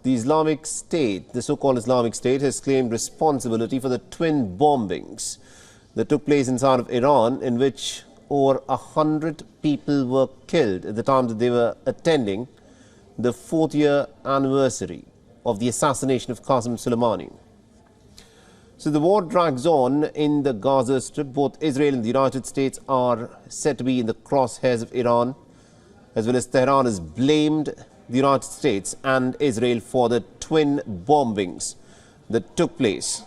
the Islamic State, the so-called Islamic State, has claimed responsibility for the twin bombings that took place inside of Iran, in which over 100 people were killed at the time that they were attending the 4th year anniversary of the assassination of Qasem Soleimani. So the war drags on in the Gaza Strip. Both Israel and the United States are said to be in the crosshairs of Iran, as well as Tehran has blamed the United States and Israel for the twin bombings that took place,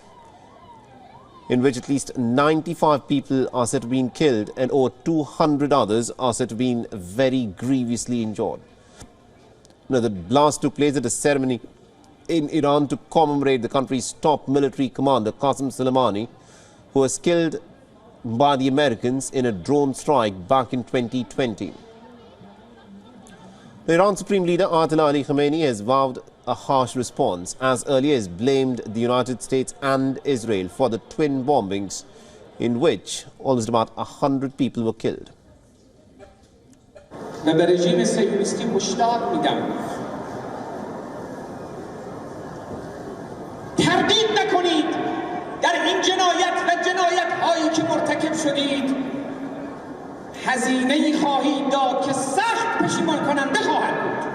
in which at least 95 people are said to have been killed and over 200 others are said to have been very grievously injured. Now, the blast took place at a ceremony in Iran to commemorate the country's top military commander, Qasem Soleimani, who was killed by the Americans in a drone strike back in 2020. The Iran Supreme Leader Ayatollah Ali Khamenei has vowed a harsh response, as earlier has blamed the United States and Israel for the twin bombings in which almost about 100 people were killed. تردید نکنید در این جنایت و جنایت هایی که مرتکب شدید هزینه‌ای خواهید داد که سخت پشیمان کننده خواهد بود.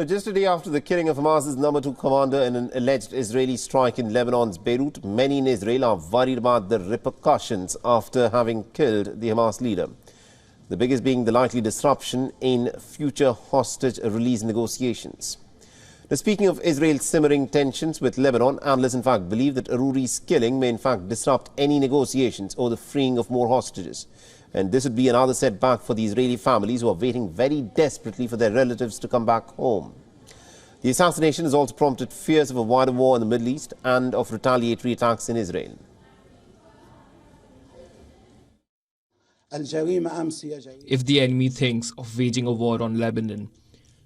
Just a day after the killing of Hamas's number 2 commander in an alleged Israeli strike in Lebanon's Beirut, many in Israel are worried about the repercussions after having killed the Hamas leader. The biggest being the likely disruption in future hostage release negotiations. Now, speaking of Israel's simmering tensions with Lebanon, analysts in fact believe that Aruri's killing may in fact disrupt any negotiations or the freeing of more hostages. And this would be another setback for the Israeli families who are waiting very desperately for their relatives to come back home. The assassination has also prompted fears of a wider war in the Middle East and of retaliatory attacks in Israel. If the enemy thinks of waging a war on Lebanon,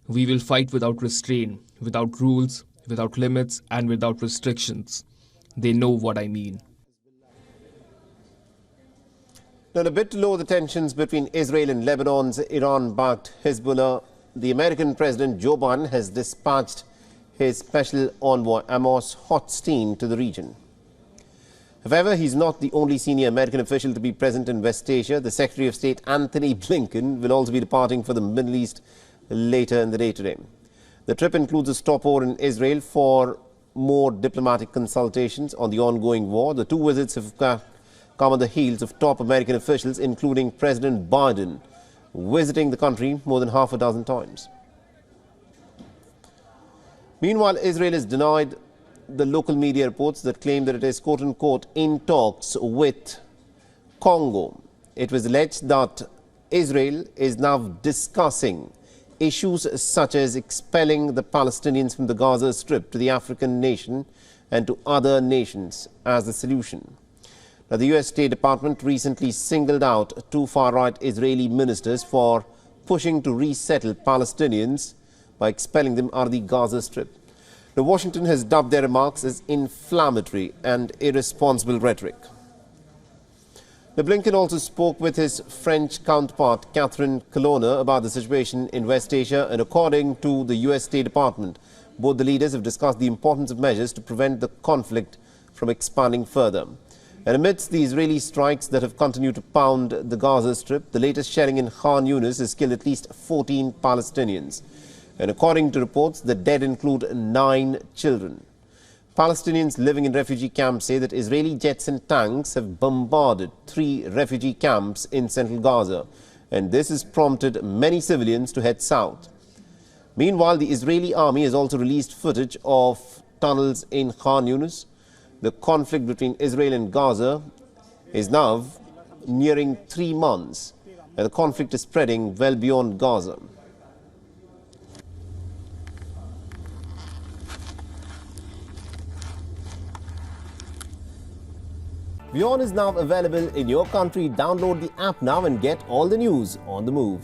we will fight without restraint, without rules, without limits, and without restrictions. They know what I mean. Now, a bit to lower the tensions between Israel and Lebanon's Iran-backed Hezbollah, the American President Joe Biden has dispatched his special envoy Amos Hochstein to the region. However, he's not the only senior American official to be present in West Asia. The Secretary of State Anthony Blinken will also be departing for the Middle East later in the day today. The trip includes a stopover in Israel for more diplomatic consultations on the ongoing war. The two visits have come on the heels of top American officials, including President Biden, visiting the country more than half a dozen times. Meanwhile, Israel has denied the local media reports that claim that it is quote-unquote in talks with Congo. It was alleged that Israel is now discussing issues such as expelling the Palestinians from the Gaza Strip to the African nation and to other nations as the solution. Now, the U.S. State Department recently singled out 2 far-right Israeli ministers for pushing to resettle Palestinians by expelling them out of the Gaza Strip. Now, Washington has dubbed their remarks as inflammatory and irresponsible rhetoric. Now, Blinken also spoke with his French counterpart, Catherine Colonna, about the situation in West Asia, and according to the U.S. State Department, both the leaders have discussed the importance of measures to prevent the conflict from expanding further. And amidst the Israeli strikes that have continued to pound the Gaza Strip, the latest shelling in Khan Yunis has killed at least 14 Palestinians. And according to reports, the dead include 9 children. Palestinians living in refugee camps say that Israeli jets and tanks have bombarded 3 refugee camps in central Gaza, and this has prompted many civilians to head south. Meanwhile, the Israeli army has also released footage of tunnels in Khan Yunis. The conflict between Israel and Gaza is now nearing 3 months, and the conflict is spreading well beyond Gaza. WION is now available in your country. Download the app now and get all the news on the move.